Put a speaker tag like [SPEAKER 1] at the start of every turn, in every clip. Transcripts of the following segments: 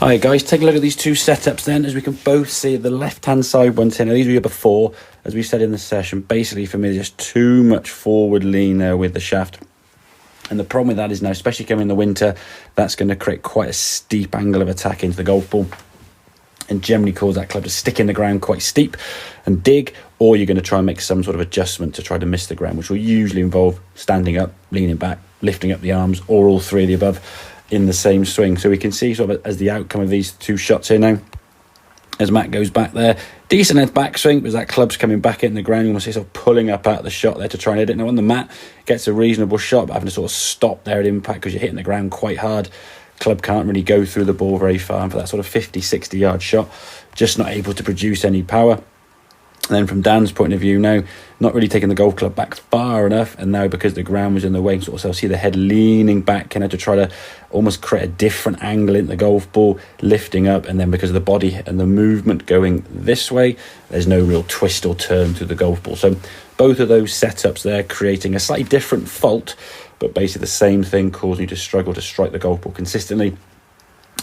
[SPEAKER 1] Hi guys, take a look at these two setups then. As we can both see, the left hand side ones here, now these were here before, as we said in the session. Basically for me, just too much forward lean there with the shaft. And the problem with that is now, especially coming in the winter, that's going to create quite a steep angle of attack into the golf ball, and generally cause that club to stick in the ground quite steep and dig, or you're going to try and make some sort of adjustment to try to miss the ground, which will usually involve standing up, leaning back, lifting up the arms, or all three of the above in the same swing. So we can see sort of as the outcome of these two shots here now, as Matt goes back there, decent length backswing, because that club's coming back in the ground. You want to see sort of pulling up out of the shot there to try and hit it. Now on the mat, gets a reasonable shot, but having to sort of stop there at impact because you're hitting the ground quite hard. Club can't really go through the ball very far, and for that sort of 50-60 yard shot, just not able to produce any power. And then from Dan's point of view now, not really taking the golf club back far enough, and now because the ground was in the way, sort of see the head leaning back, kind of to try to almost create a different angle in the golf ball, lifting up, and then because of the body and the movement going this way, there's no real twist or turn to the golf ball. So both of those setups there creating a slightly different fault, but basically the same thing, causing you to struggle to strike the golf ball consistently.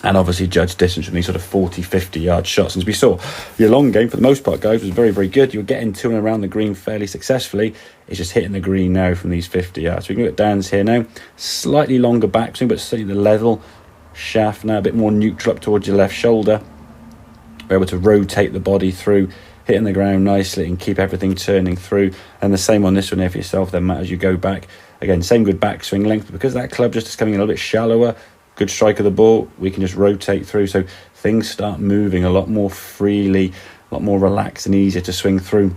[SPEAKER 1] And obviously judge distance from these sort of 40-50 yard shots. And as we saw, your long game for the most part, guys, was very, very good. You were getting to and around the green fairly successfully. It's just hitting the green now from these 50 yards. So we can look at Dan's here now. Slightly longer backswing, but certainly the level shaft now a bit more neutral up towards your left shoulder. We're able to rotate the body through, hitting the ground nicely and keep everything turning through. And the same on this one here for yourself then, Matt, as you go back. Again, same good backswing length, but because that club just is coming in a little bit shallower, good strike of the ball, we can just rotate through, so things start moving a lot more freely, a lot more relaxed and easier to swing through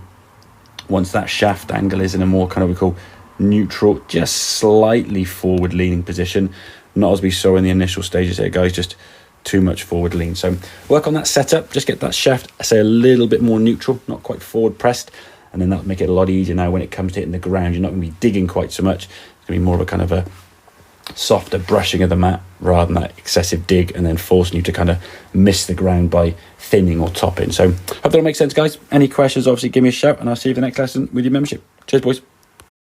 [SPEAKER 1] once that shaft angle is in a more kind of, we call neutral, just slightly forward leaning position. Not as we saw in the initial stages here, guys, just too much forward lean. So work on that setup, just get that shaft, I say, a little bit more neutral, not quite forward pressed, and then that'll make it a lot easier now when it comes to hitting the ground. You're not going to be digging quite so much. It's going to be more of a kind of a softer brushing of the mat rather than that excessive dig and then forcing you to kind of miss the ground by thinning or topping. So hope that'll make sense, guys. Any questions, obviously give me a shout, and I'll see you for the next lesson with your membership. Cheers, boys.